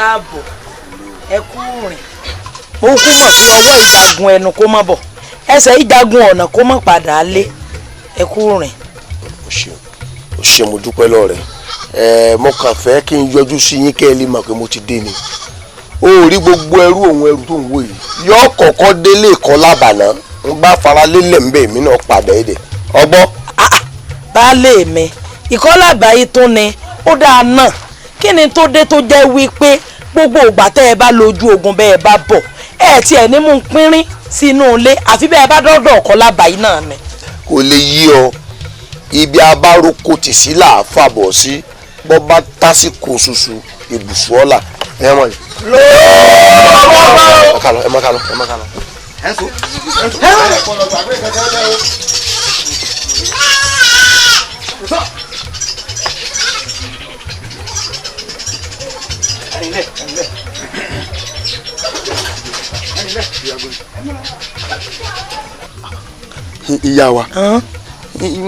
káàbọ̀ ẹ kú rìn. mo kú mọ̀ sí ọwọ́ ìjagun ẹnu kó má bọ̀ ẹsẹ̀ ìjagun ọ̀nà kó má padà lé ẹ kú rìn. o ṣe mo dúpẹ́ lọ́rẹ̀ mo kàn fẹ́ kí n yọjú sí yín kẹ́ ẹ lè mọ̀ pé mo ti dé ni o rí gbogbo ẹrú òun ẹrú tó ń wò yìí yọ kọ̀ọ̀kan délé kan lábàná n bá fara lélẹ̀ ń bẹ̀ mí náà padà èdè ọgbọ́n. baálé mi ìkọ́làbà yìí tó ni ó dáa náà kí ni tó dé tó jẹ́ wípé gbogbo ìgbà tẹ́ ẹ bá lójú ogun bẹ́ẹ̀ bá bọ̀ ẹ tiẹ̀ ní mú pínrín sínú ilé àfi bẹ́ẹ̀ bá dọ́dọ̀ ìkọ́làbà yìí náà ni. kò lè yí ọ ibi abáròkọ tì sí là á fàbọ̀ sí bọ́ bá tásìkò ṣoṣo ibùsùn ọ̀la ẹ mọ̀ yìí. ẹ má kálọ. ìyá wa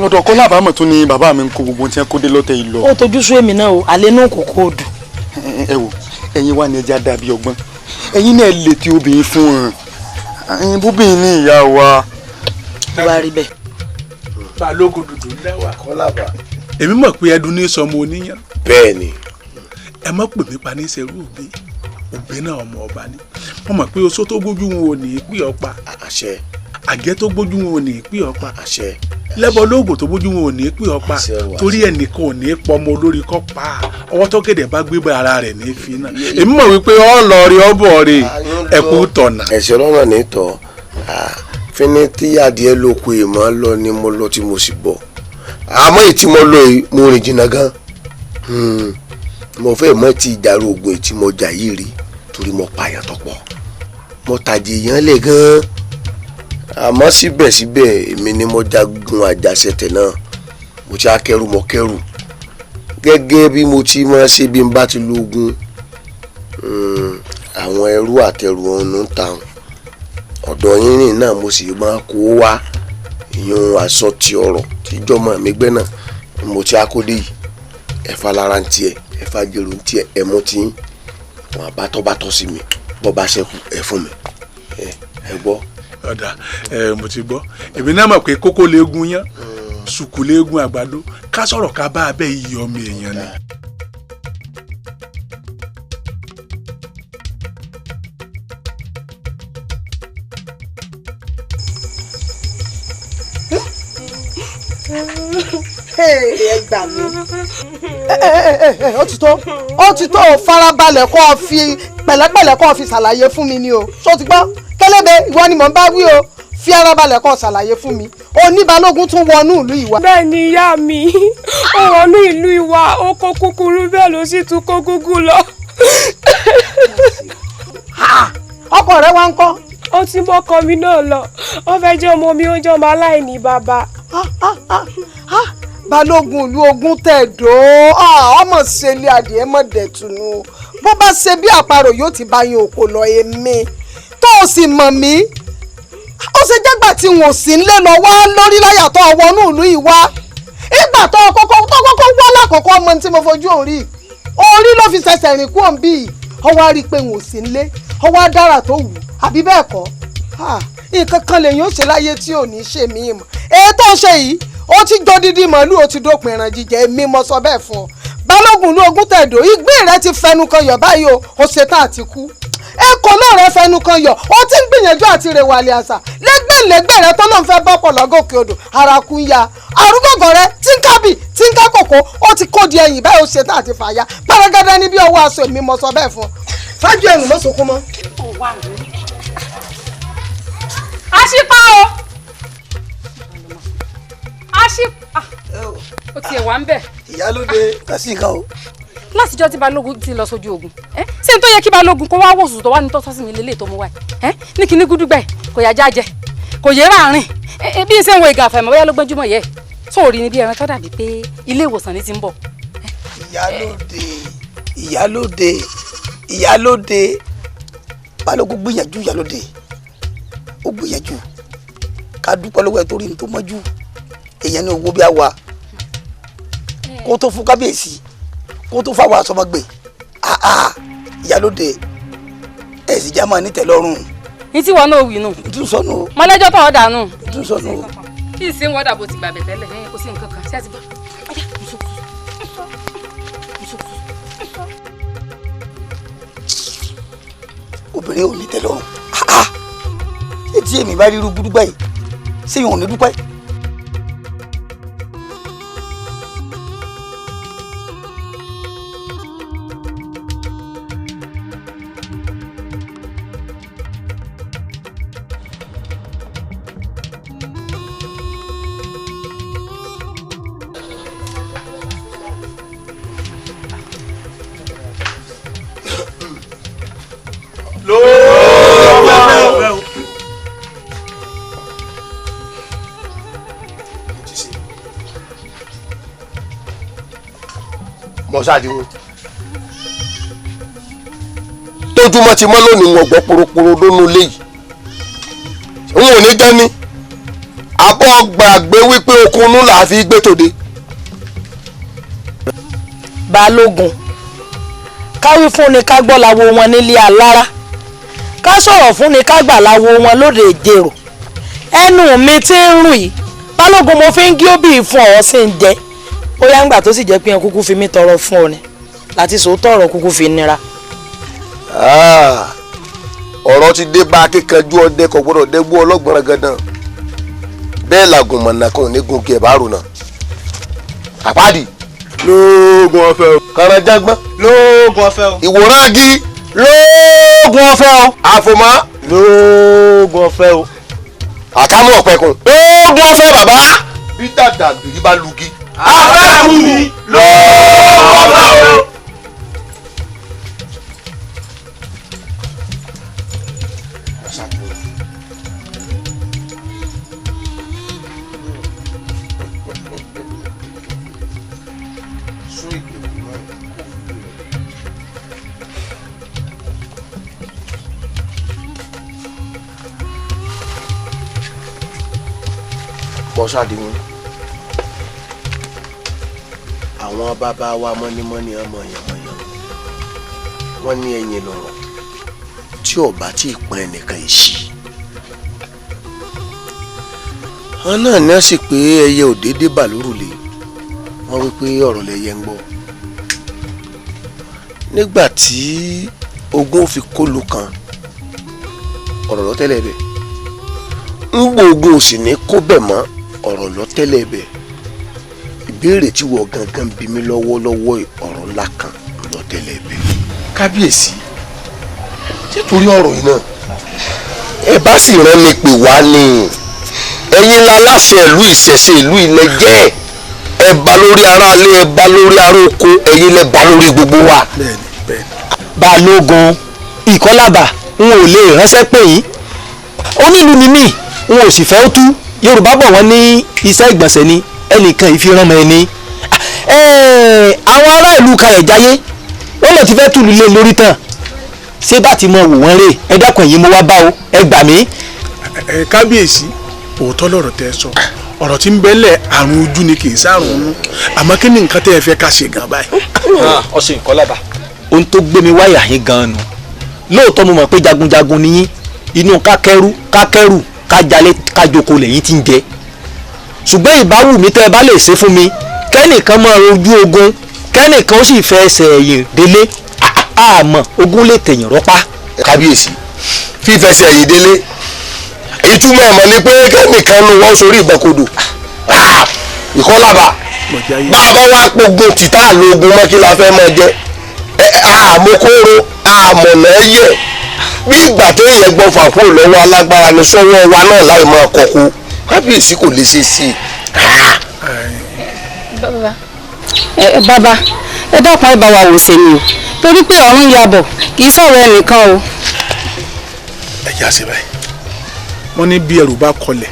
lọ́dọ̀ kọ́ lábàámọ̀ tún ni bàbá mi ń kó gbogbo tí wọ́n kó dé lọ́tẹ̀ yìí lọ. ó tojú sú èmi náà o àlẹ́ náà kò kó o dùn. ẹ wò ẹ̀yin wà ní ẹja dàbí ọgbọ́n ẹ̀yin náà lè ti obìnrin fún wọn ẹ̀yin bóbìnrin ní ìyá wa. bó bá rí bẹ́ẹ̀. balógun dùdú lẹ́wà. kọ́lábà. èmi mọ̀ pé ẹdun ní sọmọ oníyàn. bẹ́ẹ̀ ni. ẹ mọ̀ pè mí pa ní sẹ́rù òbí náà ọmọ ọba ni wọ́n mọ̀ pé oṣó tó gbójú wọn ò ní í pè ọ́ pa. àṣẹ. àgẹ́ tó gbójú wọn ò ní í pè ọ́ pa. àṣẹ. lẹ́bọ̀ lóògùn tó gbójú wọn ò ní í pè ọ́ pa torí ẹnìkan ò ní í pọmọ olórí kọ́ pa ọwọ́ tó kéde bá gbé bá ara rẹ̀ ní fi náà. èmi mọ̀ wípé ọ́ lọ rí ọ́ bọ̀ rí ẹkú tọ̀nà. ẹ̀sẹ̀ lọ́nà ní tọ́ fíní tí adìẹ lóko ìmọ̀ lọ ni mo lọ tí mo sì bọ̀ àmọ́ èyí tí mo lọ yìí mo rìn jìnnà gan mo fẹ́ mọ́ ti ìdàrú ogun èyí tí mo jà yìí rí torí mo pààyàn tọ́pọ̀ mo tàjì èèyàn lè gan àmọ́ síbẹ̀síbẹ̀ èmi ni mo jagun àjàṣẹ̀tẹ̀ náà mo ti akẹ́rù mọ́ kẹ́rù gẹ́gẹ́ bí mo ti máa ṣe bí n bá ti lo ogun àwọn ẹrú àtẹrù ọ̀nù ń ta ọ̀dọ̀ yín rìn náà mo sì máa kó wá ìyún aṣọ ti ọ̀rọ̀ tíjọ́mọ̀ mi gbẹ́ náà mo ti akóde yìí ẹ̀fà lára ń tiẹ̀ ẹ̀fà jèrò ń tiẹ̀ ẹ̀mú tí wọn àbátọ́ sí mi bọ́ bá ṣẹ́kù ẹ̀ fún mi ẹ gbọ́. ọ̀dà mo ti gbọ́ èmi náà mọ̀ pé kókó léegun yán sùkú léegun àgbàdo ká sọ̀rọ̀ ká bá abẹ́ iyì ọmọ èèyàn ni. ẹ gbà mí. ó ti tó farabalẹ̀ kó o fi pẹ̀lẹ́pẹ̀lẹ́ kó o fi ṣàlàyé fún mi ni o ṣó ti gbọ́ kẹ́lẹ́bẹ̀ ìwọ ni mò ń bá wí o fi arabalẹ̀ kó o ṣàlàyé fún mi oníbalógun tún wọnú ìlú ìwà. bẹ́ẹ̀ ni ìyá mi ó wọnú ìlú ìwà ó kó kúkúrú bẹ́ẹ̀ ló sì tún kó gúgú lọ. ọkọ rẹ wá ń kọ́. ó ti mọ́kọ mi náà lọ ó fẹ́ jẹ́ ọmọ mi ó jẹ́ ọmọ aláìní bàbá. balógun ìlú ogun tẹ̀dó ọmọ ṣẹlẹ̀ adìẹ mọ̀ dẹ̀tùnú bó bá ṣe bí àparò yóò ti bá yín òkò lọ èmi tó o sì mọ̀ mí ó ṣe jẹ́gbà tí wọn ò sí nílé lọ wá lórí láyà tó wọnú ìlú yìí wá ìgbà tó kọ́kọ́ wá lákòókò ọmọ tí mo fojú orí ló fi ṣẹ̀ṣẹ̀ rìn kú òun bíi ọwọ́ á rí i pé wọn ò sí nílé ọwọ́ á dára tó wù àbí bẹ́ẹ̀ kọ́ nǹkan kan lèyìn ó ṣe láyé tí ò ní ṣe mí mọ̀ èyí tó ṣe yìí ó ti jọ dídí màálù ó ti dópin ẹran jíjẹ èmi mo sọ bẹ́ẹ̀ fún ọ balógun ní ogun tẹ̀dó ìgbín rẹ ti fẹnu kan yọ báyìí ó ṣetán àti kú ẹ̀kọ́ náà rẹ fẹnu kan yọ ó ti ń gbìyànjú àti rèwàlẹ̀ àṣà lẹ́gbẹ̀lẹ́gbẹ̀ rẹ tó lóun fẹ́ bọ́pọ̀ lọ́gọ́kẹ́ odò ara kú ń ya arúgbọ̀gọ̀ rẹ tí ń kábì tí ń ká kòkó ó ti kó di ẹ̀yìn báyìí ó ṣetán àti fàya pẹ́rẹ́gẹ́dẹ́ ní bí ọwọ́ aṣọ èmi mo sọ bẹ́ẹ̀ fún ọ fájú ẹ̀rùn mọ́sọ̀kún mọ́. àṣìpá o àṣìpá ó tiẹ̀ wá ń bẹ̀. ìyálóde kàsí nǹkan o. látijọ́ tí balógun ti lọ sójú ogun ṣé n tó yẹ kí balógun kó wá wòsùn tó wá ní tọ́sọ́ sí mi lélẹ̀ tó mú wáyé ní kíní gúdúgbẹ̀ kò yá jájẹ kò yé ráàrin bí n ṣe ń wo ìgà àfẹ̀mọ́ bóyá ló gbẹ́júmọ̀ yẹ sóòrí ni bí ẹran tó dàbí pé ilé ìwòsàn ní ti ń bọ̀. ìyálóde balógun gbìyànjú ìyálóde ó gbìyànjú ká dúpẹ́ lọ́wọ́ ẹ̀ torí ní tó mọ́jú èèyàn ní owó bí a wà kó tó fún kábíyèsí kó tó fáwọn àsọmọgbè ìyálóde ẹ sì já máa nítẹ́lọ́rùn. ní tí wọn náà wí nù. tún sọnù. mọlẹ́jọ́ tó ọ̀dà nù. tún sọnù. kí ìsín wọ́dà bó ti gbàgbẹ́ tẹ́lẹ̀ kò sí nǹkan kan ṣé ẹ ti gbọ́. obìnrin ò nítẹ́lọ́rùn. etí èmi bá rí irú gbúdúgbà yìí ṣé ìwọ̀n ò ní dúpẹ́. mọ̀sáàdìwọ̀n tójúmọ́ ti mọ́ lónìí wọn gbọ́ poroporo lónú léyìí n ò ní gẹ́ni abọ́ gbàgbé wípé okunú là á fi gbé tòde. balógun káwí fún ni ká gbọ́ láwo wọn nílé alára ká sọ̀rọ̀ fún ni ká gbà láwo wọn lóde ìjèrò ẹnu mi ti ń rùn yìí balógun mo fi ń gí òbí fún ọ sí ń jẹ ó yá ń gbà tó sì jẹ́ pé ẹ kúkú fi mí tọrọ fún ọ ni láti sòótọ́ ọ̀rọ̀ kúkú fi nira. ọ̀rọ̀ ti dé bá akíkanjú ọdẹ kò gbọ́dọ̀ dẹ́gbó ọlọ́gbọ̀n gandan bẹ́ẹ̀ làgùn mọ̀nà kan ò ní gun kí ẹ̀ bá rò náà. àpáàdì lóògùn ọ̀fẹ́ o. kànáńjágbọ́n lóògùn ọ̀fẹ́ o. ìwòrán agi lóògùn ọ̀fẹ́ o. àfòmọ́ lóògùn ọ̀fẹ́ o. àkámú ọ̀pẹ̀kùn lóògùn ọ̀fẹ́ bàbá. bí dàda gbèrí bá lugi. àfẹ́kù mi lóògùn ọ̀fẹ́ o. mọ̀sáàdìwọ̀n àwọn bàbá wa mọ́nímọ́ní ọmọ yànmọ́yàn wọ́n ní ẹ̀yìn lọ́rọ̀ tí ọba tí ì pọn ẹnìkan ìṣí. wọn náà ní àsì pé ẹyẹ ò déédé bà lórùlé wọn wí pé ọ̀rọ̀ lẹyẹ ń gbọ́. nígbà tí ogun fi kólu kan ọ̀rọ̀ lọ tẹ́lẹ̀ bẹ̀ ń gbọ́ ogun ò sì ní kó bẹ̀ mọ́ ọ̀rọ̀ lọ tẹ́lẹ̀ bẹ̀ ìbéèrè tí wọ́n gangan bí mi lọ́wọ́lọ́wọ́ ọ̀rọ̀ ńlá kan lọ tẹ́lẹ̀ bẹ̀. kábíyèsí títorí ọ̀rọ̀ yìí náà ẹ bá sì rán mi pè wá ní ẹ̀yin la láṣẹ ìlú ìṣẹ̀ṣe ìlú ilẹ̀ jẹ́ ẹ bá lórí aráalé ẹ bá lórí aróko ẹ̀yin lẹ bá lórí gbogbo wa. balógun ìkọlábà n ò lè ránṣẹ́ pè yín onílù ni mí n ò sì fẹ́ ó tú yorùbá bọ̀ wọ́n ní iṣẹ́ ìgbọ̀nsẹ̀ ni ẹnìkan ìfiránmọ ẹni àwọn ará ìlú kalẹ̀ jáyé wọ́n lè ti fẹ́ tùlù lé lórí tán ṣé bá ti mọ wò wọ́n rè ẹ dákun yìí mo wá bá o ẹ gbà mí. kábíyèsí òótọ́ lọ̀rọ̀ tẹ́ sọ ọ̀rọ̀ tí ń bẹ́lẹ̀ àrùn ojú ni kì í sárùn ún àmọ́ kí ni nǹkan tẹ́ ẹ fẹ́ ká ṣe gan báyìí. ọ̀sìn ìkọlábà ohun tó gbé mi wáyà yín gan-an nù lóòótọ́ mo mọ̀ pé jagunjagun ni yín inú kákẹ́rù kájalè kájoko lẹ́yìn tí ń jẹ ṣùgbọ́n ìbáwù mi tẹ́ ẹ bá lè ṣe fún mi kẹ́nìkan máa rojú ogun kẹ́nìkan ó sì fẹ́ ẹsẹ̀ ẹ̀yìn délé àmọ́ ogun lè tẹ̀yìn rọ́pá. kábíyèsí fífẹsẹ̀ ẹ̀yìn délé ìtumọ̀ ẹ̀mọ́ ni pé kẹ́nìkan nu wọ́n sórí ìbọ̀kodò ìkọlábà bàbá wa pogun tìta lóògùn mọ́ kí la fẹ́ máa jẹ àmọ́kóró àmọ̀nà ẹ̀yẹ bí ìgbà tó yẹ gbọ́ fàfún lọ́wọ́ alágbára ni sọ́wọ́ wa náà láì máa kọ̀kọ́ kábíyèsí kò lè ṣe sí i. bàbá ẹ dákun ẹ bá wa wò ṣe ni o torí pé ọ̀run yabọ̀ kì í sọ̀rọ̀ ẹnìkan o. ẹ já sí báyìí wọ́n ní bí ẹrù bá kọlẹ̀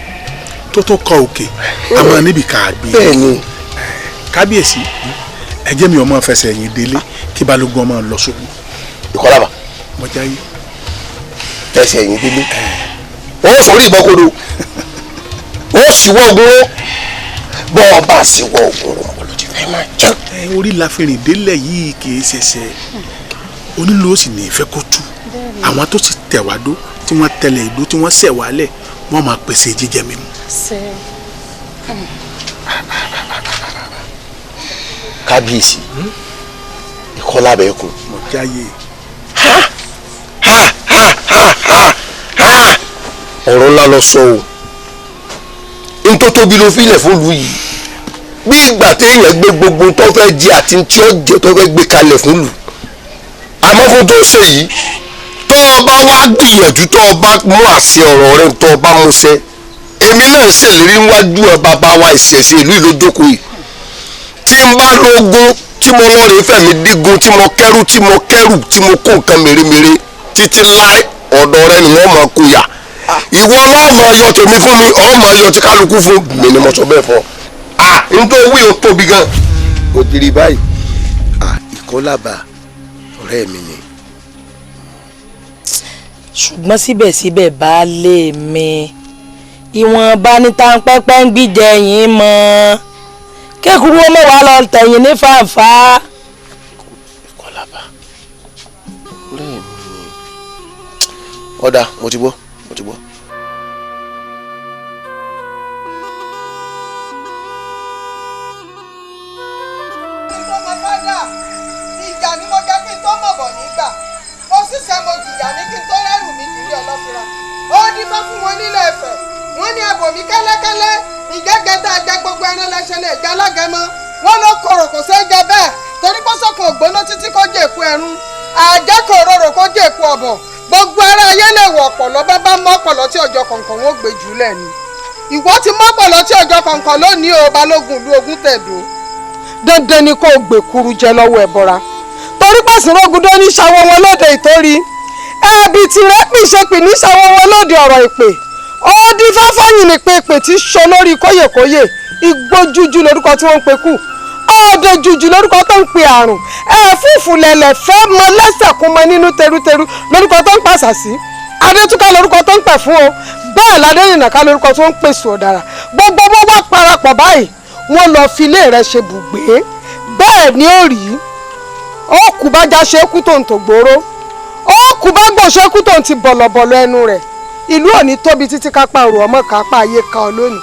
tó tó kọ òkè àmọ́ níbi ká gbé. bẹ́ẹ̀ni kábíyèsí ẹ jẹ́ mi ọmọ fẹsẹ̀ ẹ̀yìn délé kí balógun ọmọ lọ sókun. ìkọlábà mo jáyé. fẹsẹ̀ ẹ̀yìn délé wọ́n sórí ìbọ̀kodò wọ́n síwọ́ ogun bọ́ ọ bá síwọ́ ogun rẹ̀ mo ló ti fẹ́ máa jẹun. orí la fi rìn délẹ̀ yìí kì í ṣẹ̀ṣẹ̀ onílù ó sì ní ìfẹ́ kó tú àwọn tó sì tẹ̀ wá dó tí wọ́n tẹ̀lé ìdó tí wọ́n sẹ̀ wálẹ̀ wọ́n máa pèsè jíjẹ mímu. kábíyèsí ìkọlà bẹ́ẹ̀ kún. mo jáyé. ọ̀rọ̀ ńlá lọ sọ o n tó tóbi ló fi ilẹ̀ fún ìlú yìí bí ìgbà téèyàn gbé gbogbo tó fẹ́ jẹ àti tí ó jẹ tó fẹ́ gbé kalẹ̀ fún ìlú àmọ́ fún tó ṣe yìí tó o bá wá gbìyànjú tó o bá mú àṣẹ ọ̀rọ̀ rẹ tó o bá mú ṣẹ èmi náà ṣèlérí níwájú ẹ bàbá wa ìṣẹ̀ṣe ìlú ìlójókòó yìí tí n bá lógún tí mo lọ rèé fẹ̀mí dígun tí mo kẹ́rù tí mo kó nǹkan mèremère títí láì ọ̀dọ̀ rẹ ni wọ́n máa kó yà ìwọ ọlọ́mọ ayọ̀ tèmi fún mi ọmọ ayọ̀ tí kálukú fún mi ni mo sọ bẹ́ẹ̀ fọ n tó wí o tóbi gan mo ti rí báyìí ìkọlàbà ọ̀rẹ́ mi ni. ṣùgbọ́n síbẹ̀síbẹ̀ baálé mi ìwọ̀nba ní tanpẹ́pẹ́ ń gbìjẹ yín mọ́ kékeré ọmọ wa lọ tẹ̀yìn ní fàǹfà. ìkọlàbà ọ̀rẹ́ mi ni. ọ̀dà mo ti gbọ́. ìjà ni mo jẹ́ kí n tó mọ̀ bọ̀ nígbà ó sì ṣe mo jìyà ní kí n tó rẹ́rù mi kiri ọlọ́fira ó dífá fún wọn nílẹ̀ Ifẹ̀ wọ́n ní ẹbọ mi kẹ́lẹ́kẹ́lẹ́ ìjẹ́gẹ́ta jẹ gbogbo ẹran lẹ́sẹ̀ lè jẹ́ alágẹmọ wọ́n ló korò kò ṣeé jẹ bẹ́ẹ̀ torí pọ́sọ̀kan ògbóná títí kó jẹ́ èkó ẹrun àjẹkọ̀ òróró kó jẹ́ èkó ọ̀bọ̀ gbogbo ara ayé lè wọ̀ ọ̀pọ̀lọ́ bá bá mọ́ ọ̀pọ̀lọ́ tí ọjọ́ kọ̀ọ̀kan wọn ò gbé jùlẹ̀ ni ìwọ ti mọ́ ọ̀pọ̀lọ́ tí ọjọ́ kọ̀ọ̀kan lónìí o balógun ìlú Ògúntẹ̀dó dandan ni kò gbèkúrú jẹ lọ́wọ́ ẹ̀bọra torí pàṣírò ògùdó ní ṣàwọn wọn lóde ìtorí ẹbí tirẹ̀ pì ṣe pì ní ṣàwọn wọn lóde ọ̀rọ̀ ìpè ó dín fáfáyìn ní pèpè tí ṣo lórí kóyèkóyè igbó jújú lórúkọ tí wọ́n ń pe kú ọ̀ọ́dẹ jújú lórúkọ tó ń pe àrùn ẹ̀fúùfù lẹ̀lẹ̀ fẹ́ mọ lẹ́sẹ̀ kún mọ nínú teruteru lórúkọ tó ń pàṣà sí adétúkà lórúkọ tó ń pẹ̀ fún o bẹ́ẹ̀ ládẹ́rìnàká lórúkọ tó ń pèsè ọ̀dàrà gbogbo wọn wá parapọ̀ báyìí wọ́n lọ fi ilé rẹ̀ ṣe bùgbé bẹ́ẹ̀ ni ó rí ó kú bá já ṣe kú tó ń tò gbòòrò ó kú bá gbò ṣe kú tó ń ti bọ̀lọ̀bọ̀lọ̀ ẹnu rẹ̀ ìlú òní tóbi títí kápá òrò ọmọ kápá ayé kan ọ lónìí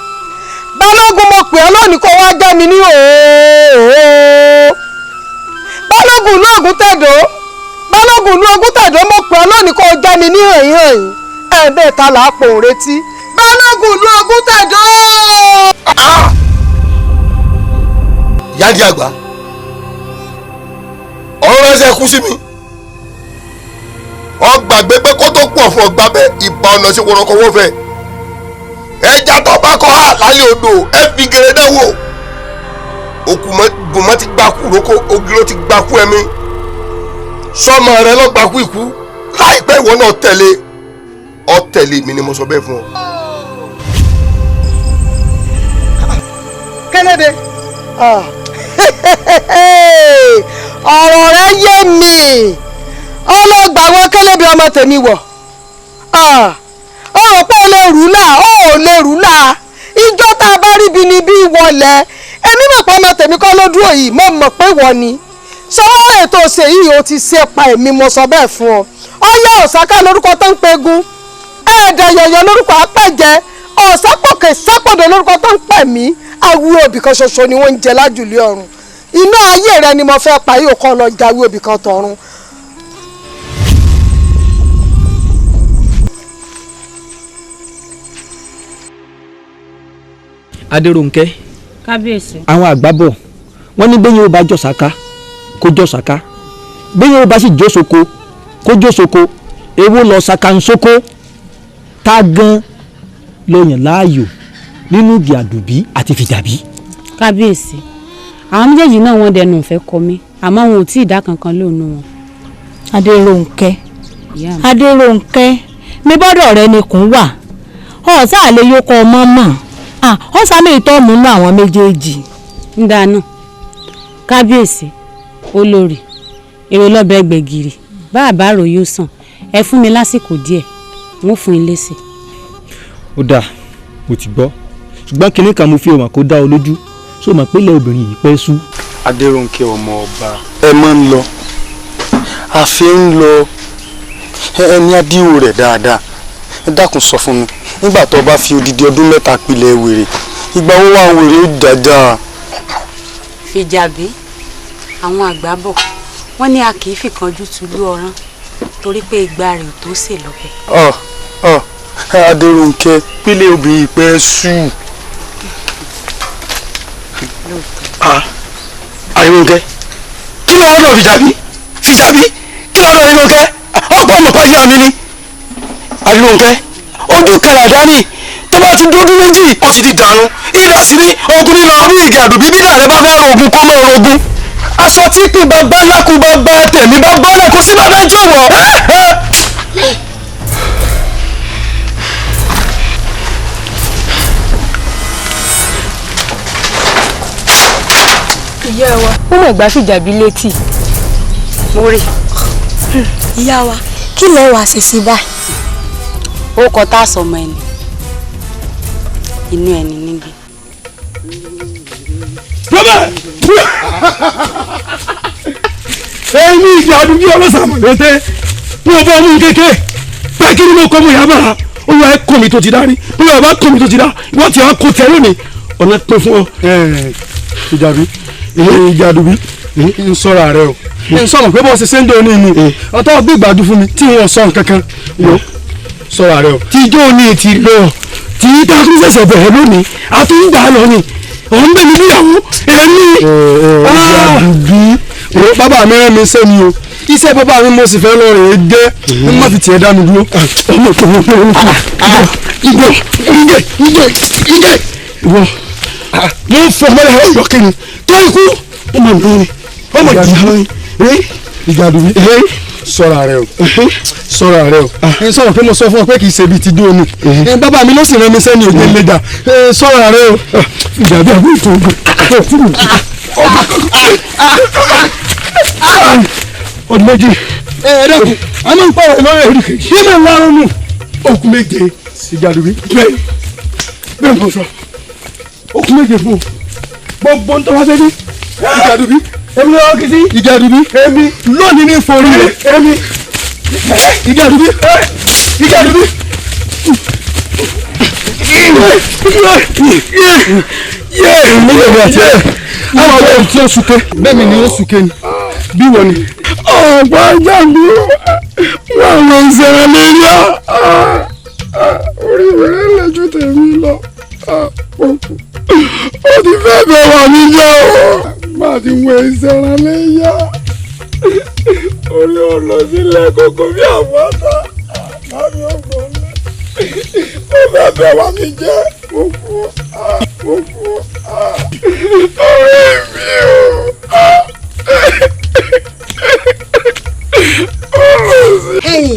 balógun mo pè ọ́ lónìí kó wá já mi ní òòó balógun ìlú Ògúntẹ̀dó balógun ìlú Ògúntẹ̀dó mo pè ọ́ lónìí kó já mi ní hẹ̀yìn bẹ́ẹ̀ ta là á pò ń retí balógun ìlú Ògúntẹ̀dó. yáàdì àgbà ọ̀rọ̀ ẹsẹ̀ kú sí mi ọgbàgbé pé kó tó pọ̀ fún ọgbà bẹ́ẹ̀ ìbá ọ̀nà sí wọ́rọ́kọ wọ́n fẹ́ ẹja tó bá kọ́ hà lálẹ́ odò ẹ fi gèrè náà wò ògùnmọ́ ti gbà kú rókò ògìrò ti gbà kú ẹ̀mí sọ́mọ rẹ lọ́ gbà kú ikú láìpẹ́ ìwọ náà tẹ̀lé mi ni mo sọ bẹ́ẹ̀ fún ọ. kẹ́lẹ́dẹ̀ ọ̀rọ̀ rẹ yé mi ọlọ́gbà wọn kẹ́lẹ́bí ọmọ tèmi wọ̀ ó rò pé ó lè rù là ìjọ tá a bá ríbi ni bí wọlé èmi mọ̀ pé ọmọ tèmi kọ́ ló dúró yìí mo mọ̀ pé wọ́n ni sọ́wọ́ ètò òsè yìí ó ti ṣe pa èmi mo sọ bẹ́ẹ̀ fún ọ ọyá òsáká lórúkọ tó ń pegun ẹ̀ẹ́dẹ̀ yọ̀yọ̀ lórúkọ apẹ̀jẹ ọ̀sápọ̀kẹ̀ sápọ̀dọ̀ lórúkọ tó ń pẹ̀ mí awúrò òbí kan ṣoṣo ni wọ́n ń jẹ lájùlé ọ̀run iná ayé rẹ ni mo fẹ́ pa yóò kọ́ lọ jáwé òbí kan tọ̀run. Adérónkẹ́ kábíyèsí. àwọn àgbà bọ̀ wọ́n ní bẹ́yìn ó bá jọ̀sáká kó jọ̀sáká bẹ́yìn ó bá sì jósoko kó jósoko èwo lọ ṣàkànṣoko tá a gan lọ́yàn láàyò nínú igi àdùbí àti fìjàbí. kábíyèsí àwọn méjèèjì náà wọ́n dẹnu ìfẹ́ kọ mí àmọ́ wọn ò tí ì dá kankan lónú wọn. Adérónkẹ́ mi bọ́dọ̀ rẹ ni kùn wà ọ̀sá àlẹ́ yóò kọ́ ọmọ mọ̀ ó sàmì ìtọ́mù nínú àwọn méjèèjì. ń dáná kábíyèsí olórí èrò lọ́bẹ̀ gbẹ̀gìrì bá àbárò yóò sàn ẹ fún mi lásìkò díẹ̀ wọ́n fún ilé sí. ó dáa mo ti gbọ́ ṣùgbọ́n kinní kan mo fi hàn kó dá ọ lójú sọ ma pé ilẹ̀ obìnrin yìí pẹ́ sú. Adérónkẹ́ ọmọ ọba ẹ máa ń lọ àfi ń lọ ẹni adíwò rẹ̀ dáadáa ẹ dákun sọ fún mi nígbà tó bá fi odidi ọdún 3 pilẹ̀ wèrè ìgbà wo wà wèrè ó dáadáa. Fìjàbí àwọn àgbà bọ̀ wọ́n ní a kì í fìkanjú tulú ọ̀rán torí pé ìgbà rẹ̀ ò tó sè lọ́bẹ̀. Adérónkẹ́ pílẹ̀ obìnrin pẹ́ sù. Adérónkẹ́ kí ló wọ́n náà Fìjàbí kí ló wọ́n náà Adérónkẹ́ ọ̀pọ̀ ọmọkọ ìyá mi ni Adérónkẹ́ ojú kàràdá ni tó bá ti dúdú méjì ó sì ti dànù ìdá sí ní ogun nínú ọdún ìgè àdùbí bídà rẹ bá fẹ́ rogun kó mọ́ rogun aṣọ tí kì bàbá lákù bàbá tẹ̀mí bá bọ́lẹ̀ kó sí bàbá jẹ́ wọ̀. ìyá wa ó mọ̀ ìgbà Fìjàbí létí mo rí. ìyá wa kí lẹ wá ṣe sí báyìí. ó kọ tá a sọmọ ẹni inú ẹni nígbè. èmi ìjà ọdún bí ọlọ́sàmọ̀ létè ní ọba ọmú kékeré pé kí ni mo kọ́ mo yà bá olúwa ẹ kọ́ mi tó ti dá rí olúwa bá kọ́ mi tó ti dá wọ́n ti wá kó tẹ lónìí ọ̀nà pé fún ọ. Fìjàbí ìjà àdùbí ń sọ̀rọ̀ rẹ o ń sọ̀rọ̀ pé bọ́ ṣe ṣe ń dé òní ni ọ̀tọ́ gbé ìgbàdú fún mi tí wọ́n sọ nǹkan kan sọ̀rọ̀ rẹ o. tí ijó ní ti lọ tí dákú ṣẹ̀ṣẹ̀ bẹ̀rẹ̀ lónìí a tún ń gbà á lọ ni òun bẹ̀ mí níyàwó èmi. ìjà àdùbí bàbá mi rán mi sẹ́ni o iṣẹ́ bàbá mi mo sì fẹ́ lọ rè é jẹ́ ní má fi tiẹ̀ dá mi dúró. ọmọ tó wọ́n fún mi ìgbẹ́ ìwọ mo ń fọ mọ́lẹ̀ ọ̀yọ́ kẹ́ni tó ikú ọmọ mi ni ọmọ ìyá mi ìjà àdùbí sọ̀rọ̀ rẹ o sọ̀rọ̀ rẹ o ẹ sọ̀rọ̀ pé mo sọ fún ọ pé kì í ṣe bíi ti dúró ni bàbá mi ló sì rán mi sẹ́ni òde lẹ́jà sọ̀rọ̀ rẹ o Fìjàbí àbúrò tó ń gbé fún mi. ọdún méjì ẹ̀ẹ́dẹ́kun a máa ń pààrọ̀ ìlọrin ẹ̀rí kejì yé máa ń lárọ́ nù okùn méje ìjà àdùbí bẹ́ẹ̀ mo sọ okùn méje fún o gbogbo ń tọ́wọ́ sẹ́ni ìjà àdùbí èmi lọ́wọ́ kìí sí ìjà àdùbí èmi lónìí ní forí rẹ̀ èmi ìjà àdùbí ìjà àdùbí. àwọn ọ̀rẹ́ tí ó súnkẹ́ bẹ́ẹ̀ mi ni ó súnkẹ́ ni bí wọ́n ni. ọ̀pọ̀ àjàgbé wọn lọ sẹ́ra lórí orí rẹ̀ lẹ́jú tèmi lọ ó ti fẹ́ bẹ̀ wà mí jẹ́ o má ti wọ ìsẹ̀ra lẹ́yà orí ọ̀lọ́ sílẹ̀ kókó bí àpáta àbámi ọgbọ̀n ó fẹ́ bẹ̀ wà mí jẹ́ mo kú orí mi o.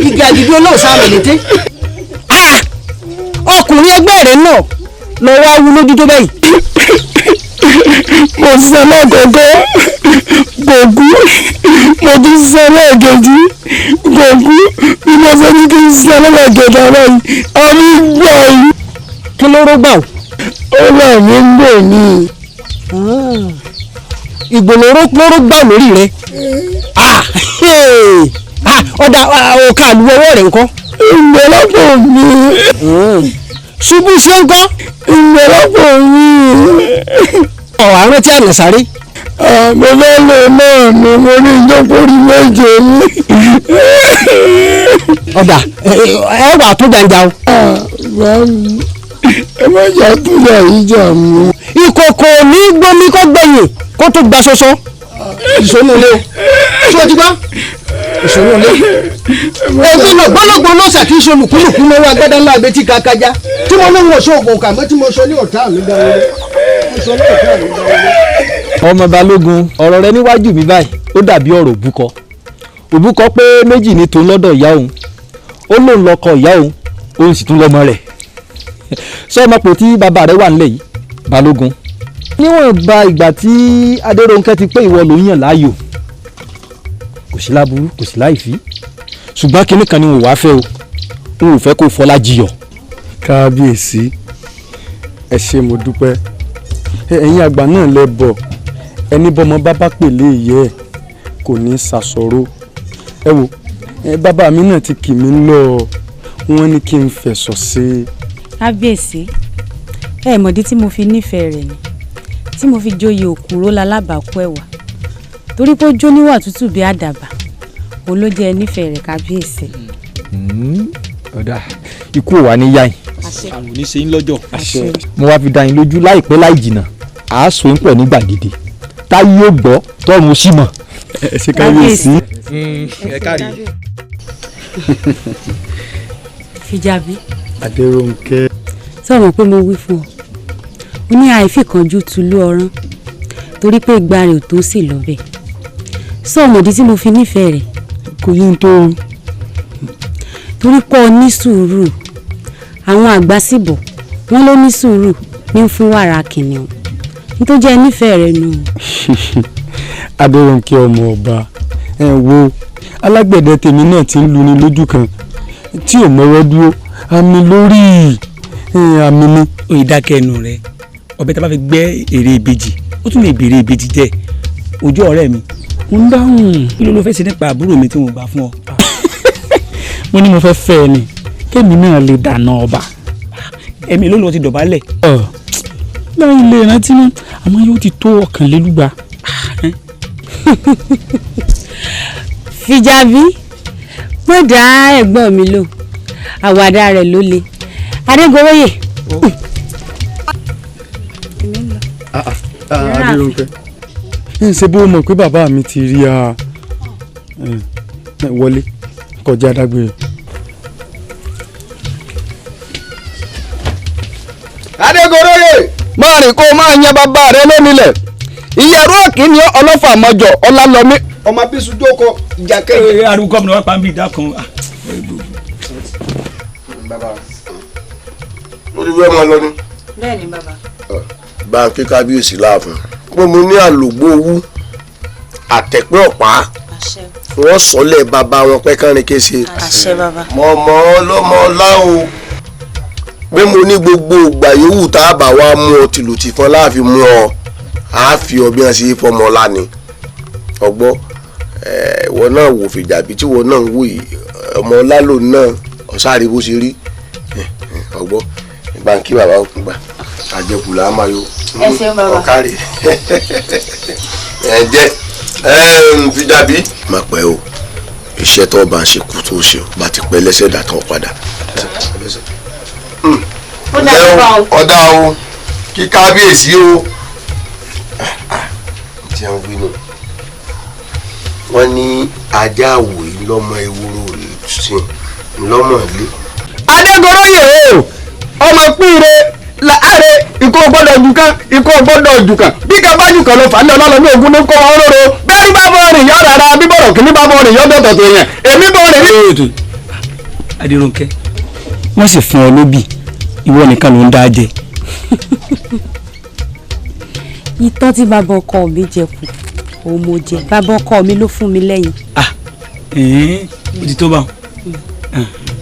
ìgbà àdìgbò náà sáré létí ọkùnrin ẹgbẹ́ rẹ̀ náà lọ wá wú lójú tó bẹ́yìí. mo ṣiṣẹ́ lọ́gọ̀ọ́gọ́ gògú mo tún ṣiṣẹ́ lẹ́ẹ̀kejì gògú bí mo ṣe ní kí n ṣiṣẹ́ lẹ́ẹ̀kẹta báyìí àmì gbà yìí. kí ló ró gbà ó. ó lọ mí ń gbò ní. ìgbòlóró lóró gbà lórí rẹ. ọ̀dà òkà àlùwọ̀ rẹ̀ ńkọ́. ìgbẹ́lọ́pọ̀ mi. ṣubú ṣe ń kọ́. ìgbẹ́lọ́pọ̀ mi. àrùn tí a nà sáré. mo fẹ́ lè náà ni mo ní ìjọpọ̀rí méje mi. ọ̀dà ẹ wà tó jàǹjà o. ẹ má jà tó jà yìí jà mú. ìkòkò ní gbómi kó gbẹ̀yìn kó tó gba ṣoṣo. ìṣòro ilé o ṣé o ti gbọ́ ìṣòro ilé. èmi náà gbọ́lọ́gbọ́n ló ṣàkíyèsí olùkúlùkù lọ́wọ́ agbádá ńlá abẹ́tí kàkájá tí mo náà wọ̀ ṣoògùn kà mọ́ tí mo sọ ní ọ̀tá mi dáwọ́lé. ọmọ Balógun ọ̀rọ̀ rẹ níwájú mi báyìí ó dàbí ọ̀rọ̀ òbúkọ òbúkọ pé méjì ní tòun lọ́dọ̀ ìyá òun ó lóun lọ́kọ ìyá òun òun sì tún lọ́mọ rẹ̀ sọ ọmọ pò tí bàbá rẹ wà nílẹ̀ yìí Balógun níwọ̀n ba ìgbà tí Adérónkẹ́ ti pé ìwọ ló ń yàn láàyò kò sí láburú kò sí láìfí ṣùgbọ́n kinní kan ni mo wá fẹ́ o n ò fẹ́ kó fọlá jiyọ̀. kábíyèsí ẹ ṣé mo dúpẹ́ ẹ̀yin àgbà náà lẹ bọ̀ ẹni bọ́mọ bá pèlè ìyẹ́ ẹ̀ kò ní í ṣàṣọ̀rọ̀ ẹ wo bàbá mi náà ti kì mí lọ wọ́n ní kí n fẹ̀sọ̀ sí. kábíyèsí ẹ mọ̀dí tí mo fi nífẹ̀ẹ́ rẹ̀ ni tí mo fi joyè òkúrò lálábàákú ẹ̀wà torí pé ó jó níwà tútù bí àdàbà òun ló jẹ́ nífẹ̀ẹ́ rẹ̀ kábíyèsí. ọ̀dà ikú ò wá ní yáyìn àwọn oníṣe ń lọ́jọ́. mo wá fi dá yín lójú láìpẹ́ láì jìnnà àásù ń pẹ̀ ní gbàgede táyé yóò gbọ́ tọ́run sí mọ̀. ẹ ṣe kábíyèsí. ẹ kárí. Fìjàbí. Adérónkẹ́. sọ̀rọ̀ pé mo wí fún ọ ó ní àìfìkànjú tulú ọrán torí pé ìgbà rẹ̀ ò tó sì lọ́bẹ̀ sọ ọmọdé tí mo fi nífẹ̀ẹ́ rẹ̀ kò yí n tó. torí pé ọ ní sùúrù àwọn àgbà sì bọ̀ wọ́n ló ní sùúrù ní fún wàrà kìnìún nítorí jẹ́ nífẹ̀ẹ́ rẹ̀ nù. Adérónkẹ́ ọmọ ọba ẹ wo alágbẹ̀dẹ tèmi náà ti ń luni lójú kan tí ò mọ́wọ́ dúró àmì lórí àmì ni. oyin dákẹ́ ẹnu rẹ ọbẹ̀ tá a bá fi gbẹ́ èrè ìbejì ó tún lè béèrè ìbejì jẹ́ ojú ọ̀rẹ́ mi. ń dáhùn. kí ló fẹ́ ṣe nípa àbúrò mi tí mo gbà fún ọ. mo ní mo fẹ́ fẹ́ ẹ ni kémi náà lè dáná ọba. ẹ̀mí ló lọ ti dọ̀bálẹ̀. lẹ́yìn ilé ìrántí náà àmọ́ yóò ti tó ọ̀kànlélúgba. Fìjàbí mo dá ẹ̀gbọ́n mi lò àwàdà rẹ̀ ló le Adégoróyè. Adérónkẹ́ ń ṣe bó mọ̀ pé bàbá mi ti rí a wọlé kọjá dágbére. Adégoróyè máa rìn kó máa yan bàbá rẹ lónìlẹ̀ ìyẹ̀rú òkì ni ọlọ́fà mọ́jọ ọlálọ́mí ọmọ bísú jókòó ìjà kẹrin. ariwo gómìnà wa pa ń bí ìdá kan. bàbá lórí wẹ́ẹ́ máa lọ ni. bẹ́ẹ̀ni bàbá. báńkì kábíyèsí láàfin pé mo ní àlògbó owú àtẹ̀pẹ́ ọ̀pá wọ́n sọ́lẹ̀ bàbá wọn pẹ́ kánrin kése. àṣẹ bàbá. mọ̀mọ́ ọlọ́mọ ọlá o pé mo ní gbogbo ìgbà yòówù tá a bá wa mú ọ tìlùtìfọ́n láàfin mú ọ àá fi ọbẹ̀ hàn sí fọmọ ọlá ni ọgbọ́ ìwọ náà wò Fìjàbí tí ìwọ náà ń wò yìí ọmọ ọlá lòun náà ọ̀sáré bó ṣe rí ọgbọ́ báńkì bàbá òkun gbà àjẹkù là á máa yọ ọ̀kárì jẹ́ Fìjàbí. má pẹ́ o iṣẹ́ tó bá ń ṣe kú tó ṣe o bá ti pẹ́ lẹ́sẹ̀ dàtọ̀ padà. ọ̀dà o kí kábíyèsí o tí wọ́n wí nù wọ́n ní ajá àwòyí lọ́mọ ewúro sí lọ́mọ ilé. Adégoróyè o ọmọ pínre láàárẹ̀ ikọ̀ gbọ́dọ̀ jùkan ikọ̀ gbọ́dọ̀ jùkan bí ká bá jùkan lọ fà ní ọlọ́lọ́mí ogun ló kọ́ wọn lóró bẹ́ẹ̀ bá bọ́ rìn yọ rárá bíbọ̀rọ̀ kìíní bá bọ́ rìn yọ dọ̀tọ̀ tó yẹn èmi bọ́ rìn ní. Adérónkẹ́ wọ́n sì fún ọ lóbì ìwọ nìkan ló ń dá jẹ. ìtọ́ tí bàbá ọkọ mi jẹ kù òun mo jẹ bàbá ọkọ mi ló fún mi lẹ́yìn. ó ti tó bá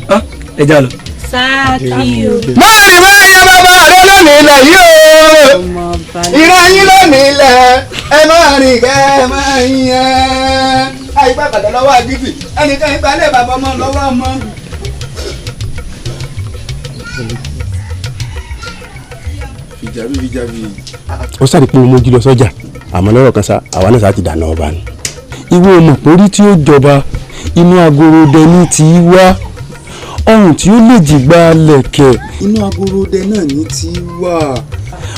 wọn ẹ já lọ. sáàkì o. máa rìn máa yan bàbá rẹ lónìí ilẹ̀ yìí o ìran yín lónìí ilẹ̀ ẹ máa rìn kẹ́ ẹ máa yan àyíká kàdé lọ́wọ́ àdìbì ẹnìkan ìgbàlẹ̀ bàbá ọmọ lọ́wọ́ ọmọ. Fìjàbí. ó sáré pé mo jí lọ sọ́jà àmọ́ lọ́rọ̀ kan sá àwa náà sá ti dáná ọba ni. ìwé ọmọ pórí tí ó jọba inú agorodẹ ní ti wá ọrùn tí ó lè jìgbà lẹ̀kẹ̀ inú agorodẹ náà ní ti wá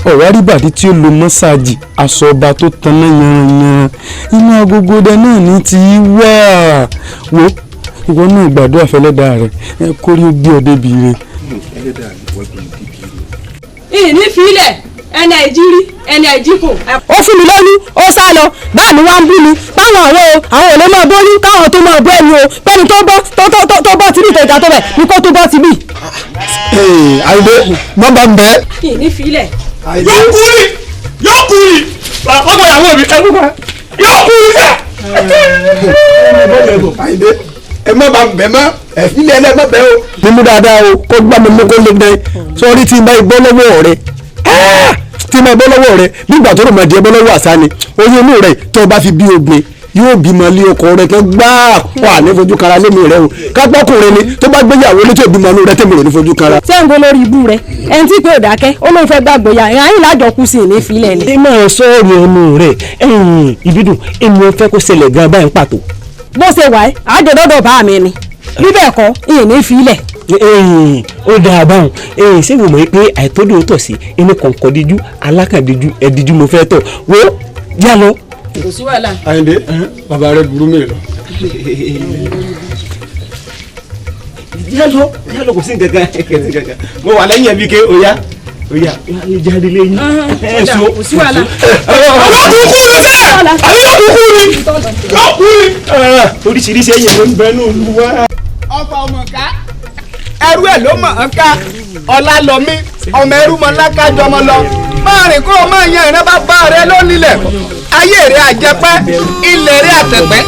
ọ̀rọ̀ àríbàdí tí ó lo mọ́sáàjì aṣọ ọba tó tanná yanran inú agogodẹ náà ní ti wá wo ìwọ náà gbàdúrà fẹ́lẹ́dàá rẹ kórí ó gbé ọ débi rẹ. ìní filẹ̀ ẹni àìjírí ẹni àìjíkò. ó fún mi lóyún ó sá lọ báà mi wá ń bú mi báwọn àwọn òlé máa bóyún káwọn tó máa bọ́ ẹni o pẹ́ni tó bọ́ tìbí ìtẹ̀jà tó bẹ̀ ní kó tó bọ́ tìbí. àìdé nọ́mbà ń bẹ. ìní filẹ̀. yóò kúrì ọkọ ìyàwó mi ẹkú pa yóò kúrì sẹ. àìdé ẹ má bàa bẹ̀ mọ́ ẹ̀fílẹ̀ ẹ̀ má bẹ̀ o. mímú dáadáa o kó gbá mi mú kó lé dẹ sọrí tí n bá ibọ́ lọ́wọ́ rẹ tí n bá ibọ́ lọ́wọ́ rẹ nígbà tó rò máa di ẹbọ́ lọ́wọ́ àṣà ni oyún inú rẹ tó o bá fi bí obìnrin yóò bímọ lé ọkọ rẹ tán gbáà wà ní fojú kara lémi rẹ o kápọ́kùnrin ni tó bá gbéyàwó létí òbí mọ rẹ tẹ̀mí rẹ ní fojú kara. ṣé ń gbọ́ lórí ibú rẹ ẹni tí pé ò dákẹ́ ó lóun fẹ́ gbàgbọ́ ya ìhàn yìí lájọ kú sí ní ìfilẹ̀ ni. ẹ máa sọ̀rọ̀ ẹnu rẹ̀ ìbídùn èmi ò fẹ́ kó ṣẹlẹ̀ gan báyìí pàtó. bó ṣe wà ẹ́ àjọ̀dọ́dọ̀ bá mi ni bí bẹ́ẹ̀ kọ́ ìyẹn ní ìfilẹ̀. ó dáa báwọn ṣé wò mọ̀ pé àìtódò tọ̀ sí ẹni kọ̀ọ̀kan díjú alákàndíjú ẹ̀díjú mo fẹ́ tọ̀ wo yá lọ. kò sí wàhálà. Àyìndé bàbá rẹ burú mi lọ. yá lọ kò sí nǹkan kan mo wà lẹ́yìn ẹ̀mí ké oya jáde lẹ́yìn ẹ̀sùn kò sí wàhálà. oríṣiríṣi ẹ̀yẹ̀ ló ń bẹ ní olúwa. ọkọ ọmọ ká ẹrú ẹ ló mọ̀ ọ́n ká ọlá lọ mí ọmọ ẹrú mọ lákàjọ ọmọ lọ máa rìn kó o máa yan ìran bàbá rẹ lónílẹ̀ ayé rẹ àjẹpẹ́ ilẹ̀ rẹ àtẹ̀pẹ́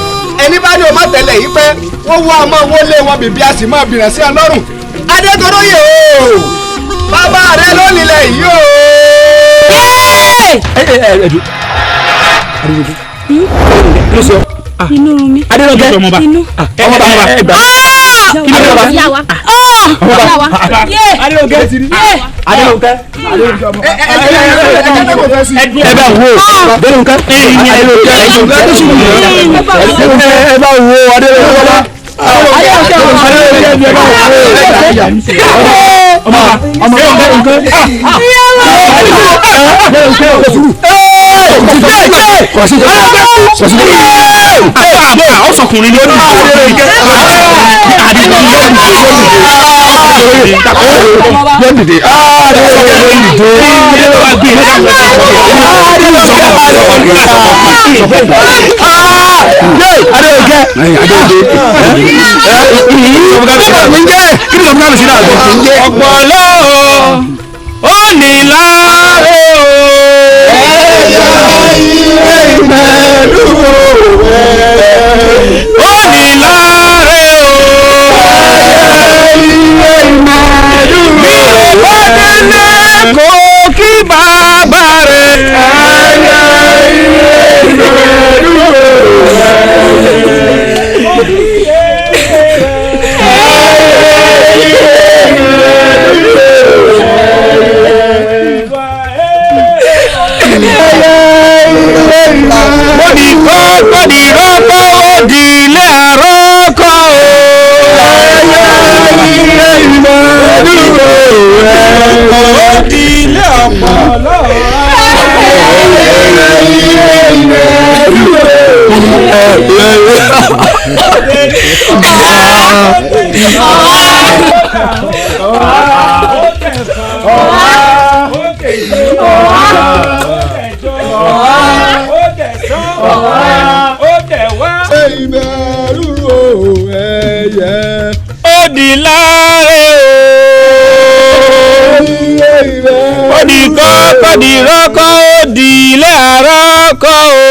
ẹni bá ní o má tẹ̀lé yìí pẹ́ wọ́n wá ọmọ owó lé wọn bìbí a sì máa bìrẹ̀ sí ọ lọ́rùn adétoróyè o bàbá rẹ lónílẹ̀ yìí o. inú run mi. adélọ́gẹ́ inú. ọmọ bàbá ẹgbà. ìyá wa. adélọ́gẹ́ adélọ́gẹ́ ẹ bá wo adélọ́gẹ́ ẹ bá wo adélọ́gẹ́ ọsọkùnrin ni ó ní ọpọlọ ó ní láàárọ̀ ó ní láàárẹ̀ o bí o bá délé kó kí bàbá rẹ̀. Bọ́dì rọ́pọ̀ òdì ilé àrọ́kọ̀ o. Òdì ilé ọ̀pọ̀lọ́. Òdì láàárẹ̀ o. Òdì kọ́kọ́ di rọ́kọ́ òdì ilé àrọ́kọ́ o.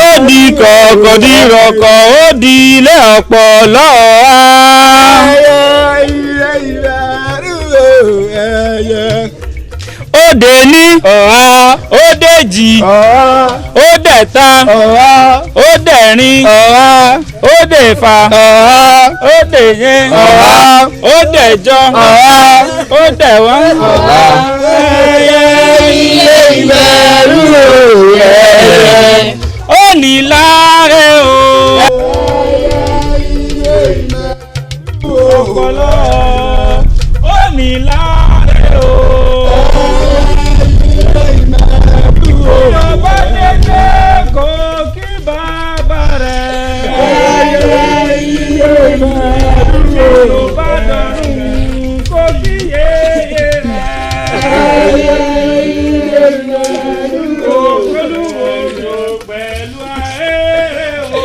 Òdì kọ́kọ́ di rọ́kọ́ òdì ilé ọ̀pọ̀lọ́ a. Òde ní ọ̀há òdèjì òdẹ̀ta òdẹ̀rin òdẹ̀fà òdẹ̀yẹ òdẹ̀jọ òdẹ̀wá. ilé ìbẹ̀rù ó ní láàárẹ̀ o. ọpọlọ ó ní láàárẹ̀ o. Yorùbá dédé kò kí bàbá rẹ̀. Yorùbá dọ̀rùn kò kí yéyé rẹ̀. Olúwo pẹ̀lú ahéré o.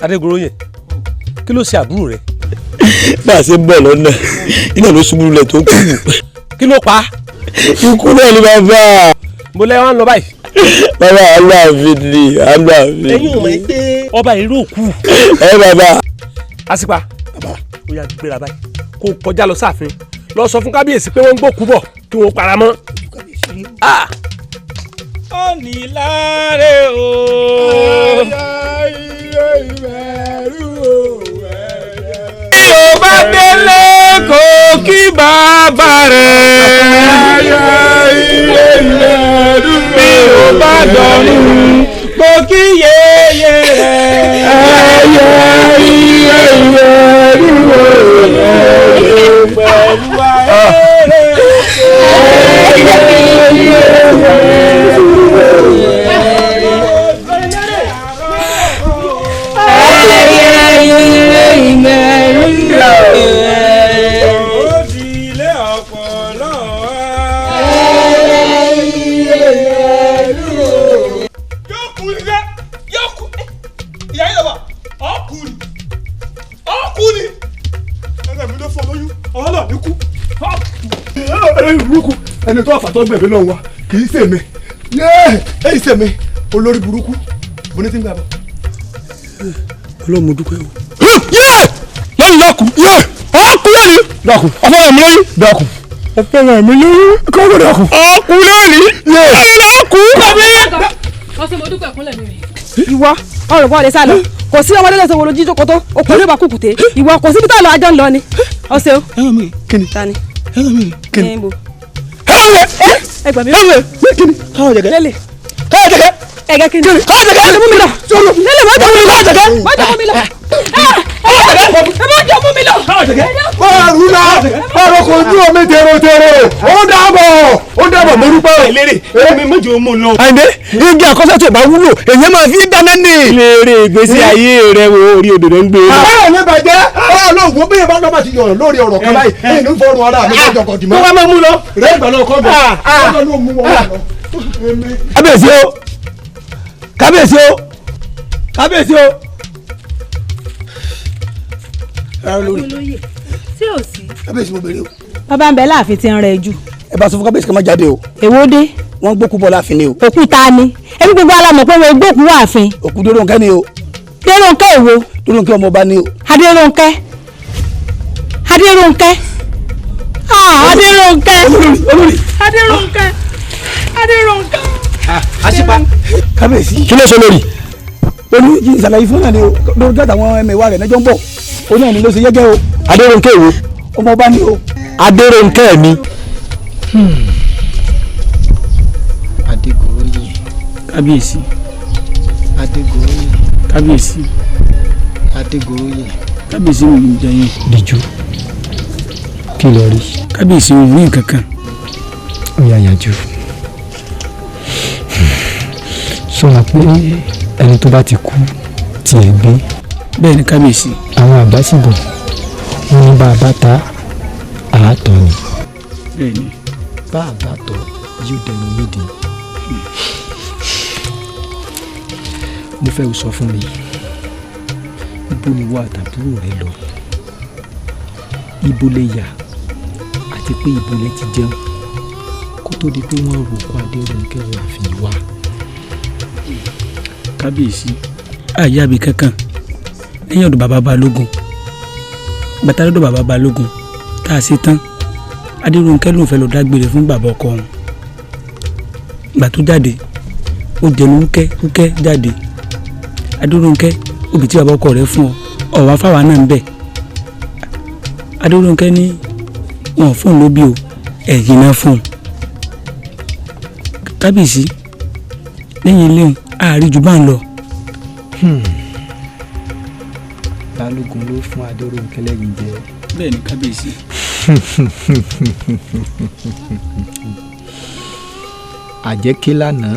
Adégoróyè kí ló ṣe àbúrò rẹ. bá a ṣe ń bọ̀ lọ́nà iná ló ṣubú lulẹ̀ tó kù. kí ló pa. ikú náà ni bàbá. mo lẹ́ wọn lọ báyìí. bàbá aláàfin ni aláàfin. ẹ̀yin ò mọ̀ pé ọba ìlú òkú. ẹ bàbá. àsìpà bàbá ó yá gbéra báyìí kó kọjá lọ sáàfin lọ sọ fún kábíyèsí pé wọ́n ń gbókú bọ̀ kí wọ́n para mọ́. ó ní láre o. bí o bá délé kò kí bàbá rẹ̀. bí o bá dọ̀rùn kò kí yéye ẹni tó àfàtọ́ gbẹ̀mí náà wá kì í ṣèmi èyí ṣèmi olórí burúkú mo ní tí ń gbà bọ̀. ọlọ́run dúpẹ́ o. lọ́nà dákun ọkùn lẹ́ni dákun ọ̀fọ̀ mi lóyún dákun ọ̀fọ̀ mi lóyún kọ́kọ́ dákun ọkùn lẹ́ni dákun. ọ̀sẹ̀ mo dúpẹ́ kúnlẹ̀ mi rè. ìwọ ọ̀rọ̀ bọ́ọ̀lù sálọ kò sí ọmọdé lẹ́sẹ̀ wo lójú jókòó tó okòó ní ìbákùkù tè ìwọ kò síbi tá a lọ ajọ́ ń lọ ni ọ̀sẹ̀ o. kíni tani kíni ẹgbẹ́ mi. kíni káwọn jẹgẹ lélẹ̀ káwọn jẹgẹ ẹgẹ kíni káwọn jẹgẹ mú mi lọ lélẹ̀ mọ́jọ́ mú mi lọ mọ́jọ́ mú mi lọ mọ́jọ́ mú mi lọ. bọ́ọ̀lù la ọ̀rọ̀ kò ju omi tèrè ó dàbọ̀ mo dúpẹ́ o. eléré èmi méjì ó mú un lọ. àyìndé igi àkọsẹ́ tó bá wúlò èyí máa fi dáná ní. lérè ìgbésí ayé rẹ wo orí òdòdó ń gbé. báwo ni bàjẹ́ ọlọ́run bí ìbá lọ́ba ti yọ̀rọ̀ lórí ọ̀rọ̀ kan báyìí èyí ń fọrùn ara mi lọ́jọ́ kan dì mọ́. wọ́n máa mú lọ. rẹ́ ìgbà náà kọ́ bẹ̀ ọjọ́ ló mú wọn lọ. kábíyèsí o kábíyèsí o kábíyèsí o. olóyè tí ò sí. kábíyèsí mo bèrè o. bàbá ń bẹ láàfin tí ń rẹ jù. ẹ bá sọ fún kábíyèsí ká má jáde o. èwo dé. wọ́n gbókú bọ̀ láàfin ni o. òkú ta ni ẹbí gbogbo alamọ̀ pé wọ́n gbókú wàáfin. òkú Dórónkẹ́ ni o. Dórónkẹ́ èwo. Dórónkẹ́ ọmọọba ni o. Adérónkẹ́ Adérónkẹ́ Adérónkẹ́ olórí Adérónkẹ́ Adérónkẹ́. àṣìpá kábíyèsí kí ló sọ lórí. olú yìí ìsàlàyé fún náà ni o Dórónkẹ́ àtàwọn ẹmẹ̀wà rẹ̀ lẹ́jọ́ ń bọ̀ ó náà ni ló ṣe yẹ́gẹ́ o. Adérónkẹ́ èwo. ọmọọba ni o. Adérónkẹ́ mi. Adégoroyè. kábíyèsí. Adégoroyè. kábíyèsí. Adégoroyè. kábíyèsí mi ń jẹyìn. Dìjú kí ló rí. kábíyèsí mi ní nǹkan kan. ó yà yànjú. sọ̀rọ̀ pé ẹni tó bá ti kú tiẹ̀ gbé. bẹ́ẹ̀ ni kábíyèsí. àwọn àgbà sì bọ̀ wọ́n ní bá a bá ta àátọ́ ni. bẹ́ẹ̀ ni. bá a bá tọ́ yóò dẹnu méde. mo fẹ́ o sọ fún mi ibo ni wà tàbúrò rẹ lọ ibo lè yà àti pé ibo lè ti jẹun kó tó di pé wọ́n rò kó Adérónkẹ́ wà fi wá. kábíyèsí àyàbí kankan lẹ́yìn ọ̀dọ̀ bàbá balógun bàtà lọ́dọ̀ bàbá balógun tá a ṣe tán Adérónkẹ́ ló ń fẹ́ lọ dágbére fún bàbá ọkọ òun ìgbà tó jáde ó jẹnu wúkẹ́ jáde Adérónkẹ́ òbí tí bàbá ọkọ rẹ̀ fún ọ ọ̀wá fáwa náà ń bẹ̀ Adérónkẹ́ ní wọn ò fóun lóbi o ẹ̀yìn náà fóun kábíyèsí lẹ́yìn ilé òun àárí jù bá ń lọ. balógun ló fún Adérónkẹ́ lẹ́yìn jẹ. bẹ́ẹ̀ ni kábíyèsí. àjẹké lánàá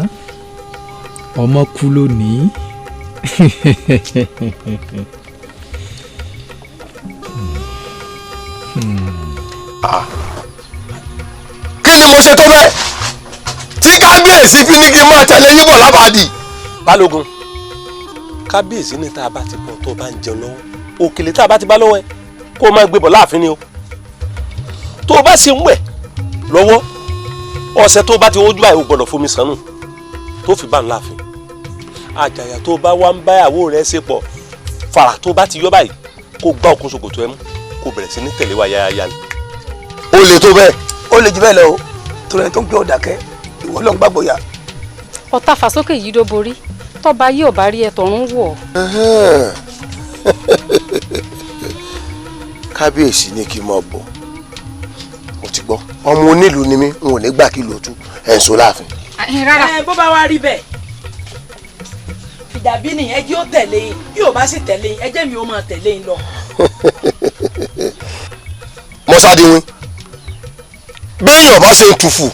ọmọ kú lónìí. kí ni mo ṣe tó bẹ́ẹ̀ tí kábíyèsí fi ní kí n máa tẹ̀lé yín bọ̀ lábàádì. balógun kábíyèsí ní tá a bá ti bọ̀ tó o bá ń jẹun lọ́wọ́ òkèlè tá a bá ti bá lọ́wọ́ ẹ kó o máa gbé bọ̀ láàfin ni o tó o bá ṣe ń wẹ̀ lọ́wọ́ ọ̀sẹ̀ tó bá ti wojú báyìí o gbọ́dọ̀ fomi sànù tó fi bá ń láàfin àjàyà tó bá wá ń báyàwó rẹ̀ ṣe pọ̀ fàrà tó bá ti yọ báyìí kó gbá òkun ṣòkòtò ẹ mú kó bẹ̀rẹ̀ sí ní tẹ̀lé wa yáyáyá ni. ó lè tó bẹ́ẹ̀ ó lè jù bẹ́ẹ̀ lọ o torí ẹni tó ń gbé ọ̀dàkẹ́ ìwọ ló ń gbàgbọ́ yà. ọ̀tá fàsókè yìí ló borí tọ́ba yìí ò bá rí ẹ tọ̀run wọ̀. kábíyèsí ní kí n mọ̀ bọ̀ mo ti gbọ́ ọmọ onílùú ni mí n ò ní gbà kí lò tú ẹ̀ ń so láàfin. rárá bó bá wá rí bẹ́ẹ̀ ìdàbí nìyẹn ẹjẹ́ ó tẹ̀lé yín bí ò bá sì tẹ̀lé yín ẹjẹ́ mi ó máa tẹ̀lé yín lọ. mọ́sádéwìn béèyàn bá ṣe ń tùfù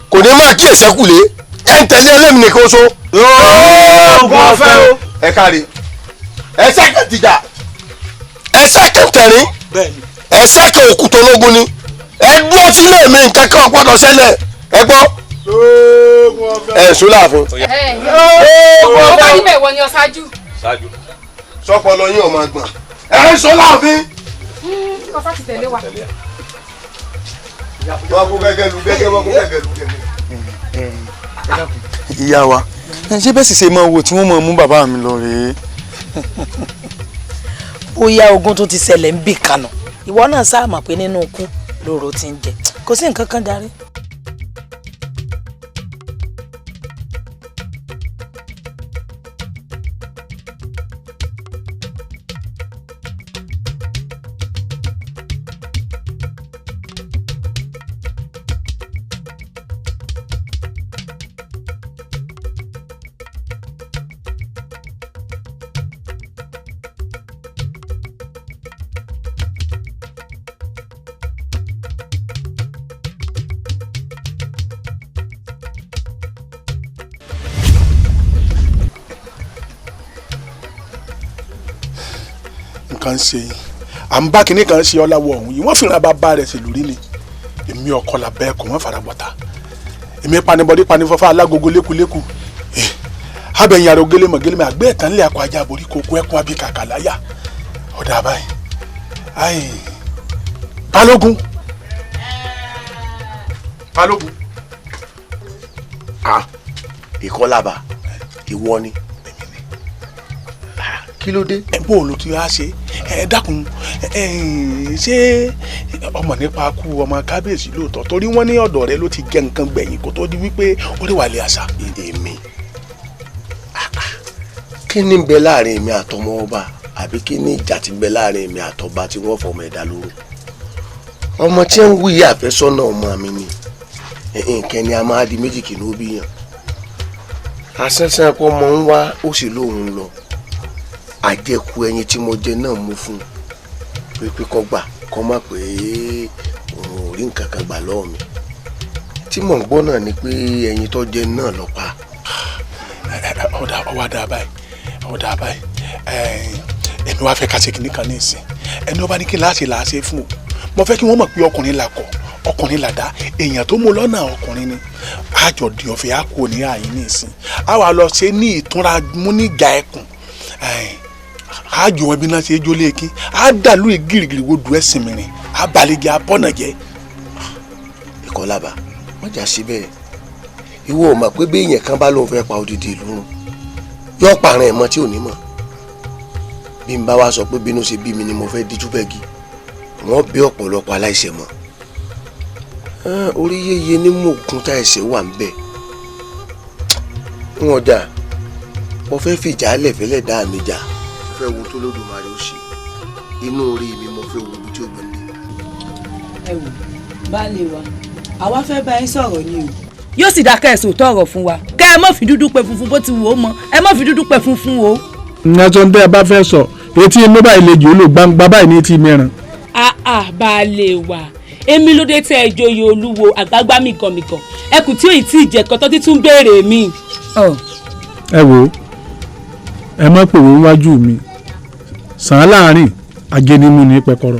kò ní máa kí ẹ̀sẹ̀ kù lé ẹ̀ ń tẹ̀lé ẹlẹ́mìí nìkan so. yóò gbọ́ fẹ́ o. ẹ káre ẹsẹ̀ kẹtìjà ẹsẹ̀ kẹtẹ̀rín ẹsẹ̀ kẹ òkúta ológun ni ẹ dúró sílé mi nǹkan kan gbọ́dọ̀ ṣẹlẹ̀ ẹ gbọ́. ẹ sùn láàfin. ó bá níbẹ̀ wọ ni ọ ṣáájú. sọpọlọ yín ò máa gbọ̀n ẹ sùn láàfin. kọ́sá ti tẹ̀lé wa. wọ́n kó gẹ́gẹ́ lu gẹ́gẹ́ wọ́n kó gẹ́gẹ́ lu gẹ́gẹ́. ìyá wa ṣé bẹ́ẹ̀ sì ṣe máa wo tí wọ́n máa mú bàbá mi lọ rèé. bóyá ogun tó ti ṣẹlẹ̀ ń bì kànà ìwọ náà sáà mọ̀ pé nínú ikú lóró ti ń jẹ kò sí nǹkan kan darí. kan ṣe yìí à ń bá kinní kan ṣe ọláwọ ọ̀hún yìí wọ́n fìràn bàbá rẹ̀ sí lórí ni èmi ọkọ la bẹ́ẹ̀ kọ́ wọ́n fara bọ́ta èmi panibọ́dé panifọ́fá alágogo lékuléku abẹ́yìn àrò gélémọ̀ gélémọ̀ àgbẹ̀ ẹ̀tàn lé akọ ajá borí kókó ẹkún abí kàkà láyà ọ̀dà báyìí ayi balógun ìkọlábà ìwọ ni kí ló dé. ẹ bó o lo ti wá ṣe ẹ dákun ṣé ọmọ nípa kú ọmọ kábíyèsí lóòótọ́ torí wọ́n ní ọ̀dọ̀ rẹ ló ti gé nǹkan gbẹ̀yìn kó tó di wípé ó lè wà lé àṣà. èmi kí ni ń bẹ láàrin èmi àtọmọ ọba àbí kí ni ìjà ti bẹ láàrin èmi àtọba tí wọ́n fọmọ ẹ̀dá lóró ọmọ tí ń wúyẹ àfẹ́sọ́nà ọmọ mi ni nǹkan ni a máa di méjì kì ló bí yàn asẹ́sẹ́ pọ́ mọ́ ń wá ó sì lóun lọ àjẹkù ẹyin tí mo jẹ náà mú fún un pé kọ́ gbà kọ́ má pé òun ò rí nǹkan kan gbà lọ́wọ́ mi tí mò ń gbọ́ náà ni pé ẹyin tó jẹ náà lọ pa. ọwọ́ dà báyìí ẹni wàá fẹ́ ká ṣe kìnnì kan ní ìsìn ẹni ọba ní kí láṣẹ làásẹ fún o mo fẹ́ kí wọ́n mọ̀ pé ọkùnrin là kọ̀ ọkùnrin là dá èèyàn tó mú lọ́nà ọkùnrin ni àjọ di ọ̀fẹ́ á kò ní àyín ní ìsìn á wà lọ ṣe ní ìtúnra mú ní ìjà ẹkùn àjò wọn bí náà ṣe jó léèkì á dàlú ìgìrìgìrì wo dùn ẹsìn mìíràn á balẹ̀jẹ abọ́nà jẹ. ìkọlábà wọ́n jà síbẹ̀ ìwọ ò mọ̀ pé bí èèyàn kan bá lóun fẹ́ pa odidi ìlú run yóò pààrọ̀ ẹ̀ mọ́ tí ò ní mọ̀ bí n bá wá sọ pé bínú ṣe bí mi ni mo fẹ́ díjú bẹ́ẹ̀gì wọ́n bí ọ̀pọ̀lọpọ̀ aláìṣẹ̀ mọ́ orí yéye ní mògùn tá ẹsẹ̀ wà ń bẹ̀ wọn jà mo fẹ́ fìjà lẹ̀fẹ́lẹ̀ dá mi jà mo fẹ́ wo tó lódùmarè ó ṣe inú orí mi mo fẹ́ wo ibi tí ó gbẹ ní. ẹ wò baálé wa àwa fẹ́ bá yín sọ̀rọ̀ ni o. yóò sì dákẹ́ ẹ̀sùn tọrọ fún wa kẹ́ ẹ má fi dúdú pè funfun bó ti wù ó mọ ẹ má fi dúdú pè funfun o. ǹjẹ́ tó ń tẹ́ ẹ bá fẹ́ sọ etí inú báyìí lè jò ó lò gbangba báyìí ní etí mẹ́rin. baálé wa èmi ló dé tẹ ẹ joyè olúwo àgbàgbà mìgànmìgàn ẹkùn tí ò ì tí ì jẹ kọtọ títún béèrè mi. ẹ wò ó ẹ má pè wọ́n wájú mi sàn án láàrin ajẹnimú ní pẹkọrọ.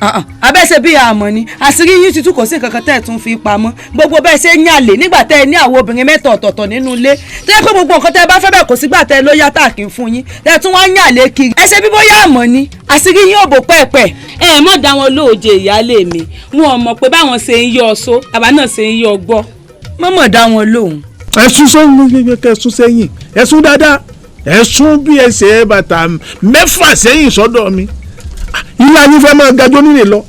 abẹ́sẹ̀ bí àmọ́ ni àṣírí yín tuntun kò sí nǹkan kan tẹ́ ẹ̀ tún fi pamọ́ gbogbo bẹ́ẹ̀ ṣe ń yàlè nígbà tẹ́ ẹ ní àwọn obìnrin mẹ́ta ọ̀tọ̀ọ̀tọ̀ nínú ilé tẹ́ ẹ pé gbogbo nǹkan tẹ́ ẹ bá fẹ́ bẹ́ẹ̀ kò sígbà tẹ́ ẹ ló yá tààkì fún yín tẹ́ ẹ tún wá ń yàlè kiri ẹ ṣe bí bóyá àmọ́ ni àṣírí yín ò bò pẹ́ẹ̀pẹ́. ẹ mọ̀ dá wọn lóòjé ìyáálé mi wọn ò mọ̀ pé báwọn ṣe ń yọ ọsọ àbá náà ṣe ń yọ ọgbọ́. mọ̀mọ́ dá wọn lóhùn. ẹ̀sùn sẹ́yìn kẹsùn sẹ́yìn ẹ̀sùn dáadáa ẹ̀sùn bí ẹsẹ̀ bàtà 6 sẹ́yìn sọ́dọ̀ mi ilé ayé fẹ́ máa gajọ́ nílé lọ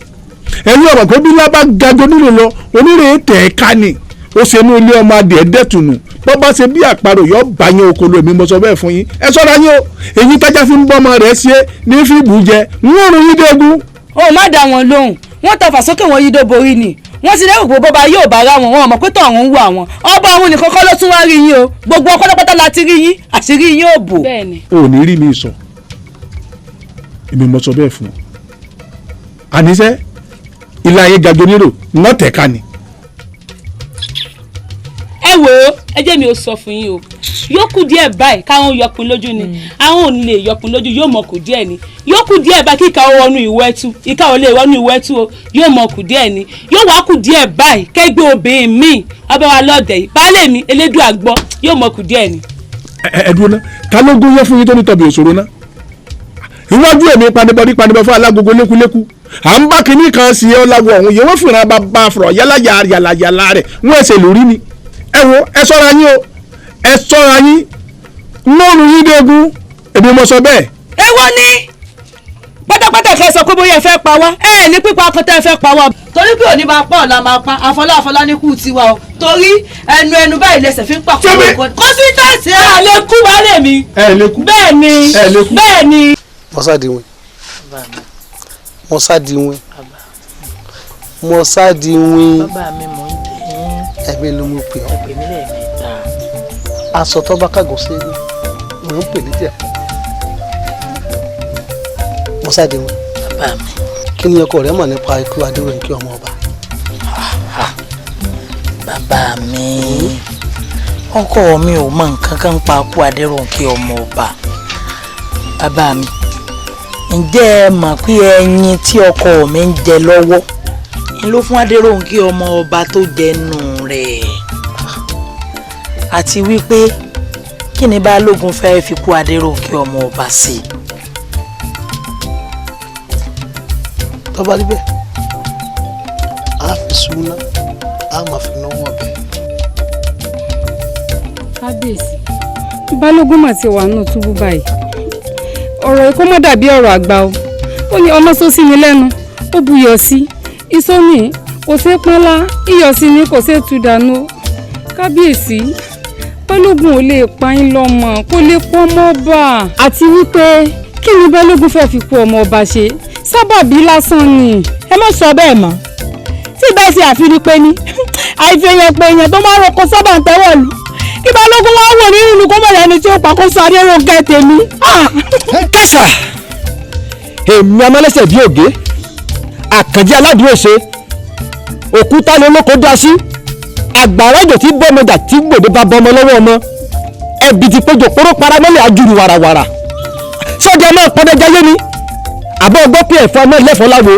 ẹ̀yin ọ̀rọ̀ pé bí ilé bá gajọ́ nílé lọ onírè tẹ̀ ẹ́ ká ni ó ṣe inú ilé ọmọ adìẹ dẹ́tùnù bọ́ bá ṣe bí àparò yọ bá yẹn okòlò èmi mo sọ bẹ́ẹ̀ fún yín ẹ sọ́ra yín o èyí tájà fi ń bọ́ ọmọ rẹ̀ ṣe ní fíìbù jẹ ń rún yín dégun. ó má dá wọn lóhùn wọn tọfà sókè wọn yídó borí ni wọn ti lérò pé bọba yóò bá ra wọn wọn mọ̀ pé tọ̀hún ń wà wọn ọba òun nìkan kọ́ ló tún wá rí yín o gbogbo pátápátá la ti rí yín àṣírí yín ò bò. o ò ní rí mi sọ èmi mo sọ bẹ́ẹ̀ fún ọ àníṣe ilé ayé gajọ nírò wọn tẹ̀ ká ni. ẹ wò ó ẹ jẹ́ mi ò sọ fún yín o yóò kù díẹ̀ báyìí káwọn yọkùn lójú ni àwọn ò ní lè yọkùn lójú yóò mọ̀ kù díẹ̀ ni yóò kù díẹ̀ báyìí kíkà ó wọnú ìwọ ẹtú ìkà ò lè wọnú ìwọ ẹtú o yóò mọ̀ kù díẹ̀ ni yóò wá kù díẹ̀ báyìí kẹgbẹ́ obìnrin mi ọba wa lọ́dẹ̀ yìí baálé mi elédùn àgbọ̀ yóò mọ̀ kù díẹ̀ ni. ẹ dúró ná ká ló gún yẹ fún yín tó ní tọbi òṣòro ná iwájú èmi panibọ fún alágogo lékuléku à ń bá kinní kan sí ọ lágbo ọ̀hún yẹn wọ́n fìràn bá fọ̀rọ̀ yálà rẹ̀ wọ́n ẹsẹ̀ lórí ni ẹ wo ẹ ṣọ́ra yín o ẹ ṣọ́ra yín lóòrùn yín dégun èmi mo sọ bẹ́ẹ̀. èwo ni pátápátá fẹ́ sọ pé bóyá ẹ fẹ́ pa wá ẹ ní pípa akọtẹ ẹ fẹ́ pa wá. torí pé òní máa pa ọ̀la máa pa àfọlá ní kú tiwa o torí ẹnu báyìí lẹsẹ̀ fi ń pa kúrò kó sí tẹ̀sí ẹ lè kú wálé mi. ẹ lè kú bẹ́ẹ̀ ni. mọ́sádìwìn bàbá mi mò ń jẹ ẹ̀mí ló mú pè ọ́ aṣọ tó bá kàgọ́ sí mò ń pè ní tẹ̀ mọ́sádìwìn bàbá mi. kí ni ọkọ rẹ mọ̀ nípa ikú Adérónkẹ́ ọmọ ọba. bàbá mi ọkọ mi ò mọ nǹkan kan pa ikú Adérónkẹ́ ọmọ ọba bàbá mi ǹjẹ́ ẹ mọ̀ pé ẹyin tí ọkọ mi ń jẹ lọ́wọ́ ń ló fún Adérónkẹ́ ọmọ ọba tó jẹnu rẹ̀ àti wípé kí ni Balógun fẹ́ fi kú Adérónkẹ́ ọmọ ọba sí. tọ́ba níbẹ̀ a fi súná a máa fi náwó ọbẹ̀. kábíyèsí Balógun mà ti wà nù túbú báyìí ọ̀rọ̀ ikú mọ́ dàbí ọ̀rọ̀ àgbà o ó ní ọmọ sọ sí mi lẹ́nu ó buyọ̀ sí ìsọ́nì kò ṣeé pọ́nlá iyọ̀ sí ni kò ṣeé tú dànù kábíyèsí Balógun ò lè pa yín lọ́mọ kó lè pọ́ ọmọ ọba àti wípé kí ni Balógun fẹ́ fi kú ọmọ ọba ṣe sábàbí lásán ni. ẹ má sọ bẹ́ẹ̀ mọ́ tí bẹ́ẹ̀ ṣe àfihàn pé ní àìfihàn pé èèyàn tó máa ń roko sábà ń tẹ́wọ̀ lù kí Balógun wá wò nínú ìlú kọ́mọ̀lẹ́ ẹni tí ó pàkóso Adérónkẹ́ tèmi. kẹsà èmi amálẹ́sẹ̀ bíi ògé àkànjẹ́ aládùúgbò òkúta ni olóko dá sí àgbàrá òjò tí bọ́mọjà tí gbòde bá bọ́mọ lọ́wọ́ ọmọ ẹbí ti péjọ kóró paramẹ́lẹ̀ ajúru wàràwàrà sọ́jà máa pọ́nẹ́jà yé ni àbọ̀ ọgbọ́ pé ẹ̀fọ́ ọmọ ẹlẹ́fọ́ láwo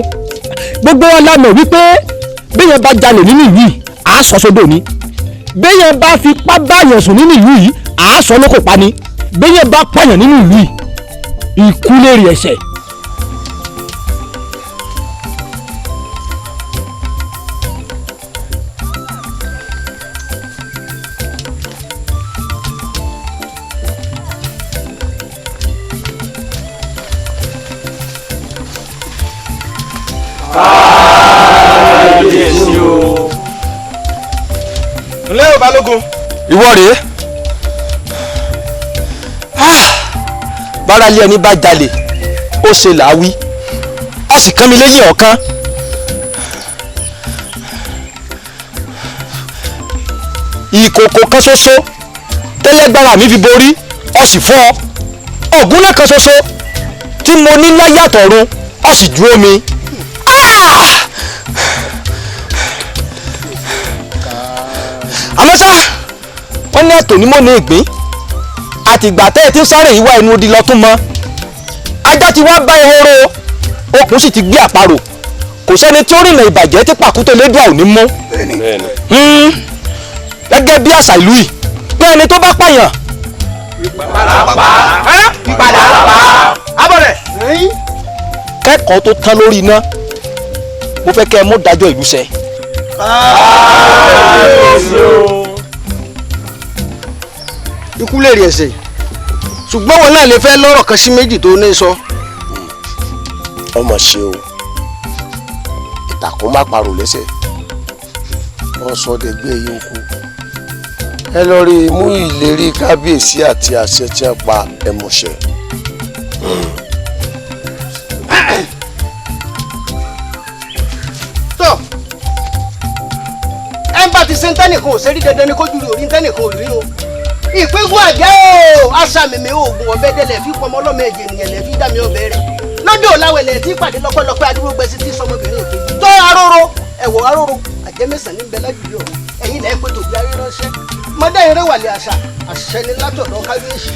gbogbo wọn lámọ̀ wípé béèyàn bá jalè nínú ìlú yìí àá sọ sódò ni béèyàn bá fipá báyàn sùn nínú ìlú yìí àá sọ lóko pa ni béèyàn bá pààyàn nínú ìlú yìí ikú lèrè ẹ̀ṣẹ̀. kábíyèsí o. ǹlẹ́ o Balógun. ìwọ rèé báralé ẹni bá jalè ó ṣe làáwí ó sì kán mi lẹ́yìn ọ̀kan. ìkòkò kan ṣoṣo tẹ́lẹ̀gbára mi fi borí ó sì fọ́ ọ̀gúnlẹ̀ kan ṣoṣo tí mo ní láyàtọ̀ ọ̀run ó sì ju omi. àmọ́ ṣá wọ́n ní ẹ̀tọ́ ní mò ní ìgbín àtìgbà tẹ́ ẹ ti ń sáré ìwà ẹnu odi lọ́tún mọ́ ajá ti wá bá ehoro okùn sì ti gbé àparò kò sẹ́ni tí ó rìnà ìbàjẹ́ tí pàkúté lédùá ò ní mú. gẹ́gẹ́ bí àṣà ìlú yìí bí ẹni tó bá pààyàn. ìpadà pa abọ́rẹ̀. kẹ́kọ̀ọ́ tó tán lórí iná mo fẹ́ kẹ́ ẹ mú dájọ́ ìlú ṣẹ. ikú lè rí ẹsẹ̀ ṣùgbọ́n wọn náà lè fẹ́ lọ́rọ̀ kan sí méjì tó ní sọ. ọmọ ṣe o ìtàkùn má parò lẹ́sẹ̀ wọ́n sọ dẹgbẹ́ yín kú ẹ lọ rí mú ìlérí kábíyèsí àti àṣẹ tí wọ́n pa ẹmọ̀ṣẹ́. tó ẹ ń bá ti ṣe ń tẹ́nìkan ò ṣerí dandan ni kójú rí orí ń tẹ́nìkan ò rí o ìpínpín àjẹ́ o aṣàmìmì oògùn ọ̀bẹ délẹ̀ fi pọmọ ọlọ́mọ ẹ̀jẹ̀ ènìyàn lẹ̀ fi dá mi ọbẹ̀ rẹ̀ lọ́dọ̀ òláwẹ̀lẹ̀ tí pàdé lọ́pẹ́lọpẹ́ adúrógbèsì tí sọmọbìnrin òkè tó aróró ẹ̀wọ̀ aróró àjẹmẹ́sàn ní bẹ́ẹ̀ lájúlé ọ̀hún ẹ̀yin lẹ́ẹ̀ pé tòjú ayé ránṣẹ́ mọ́dá eré wàlẹ̀ àṣà àṣẹ ni látọ̀dọ̀ kábíyèsí.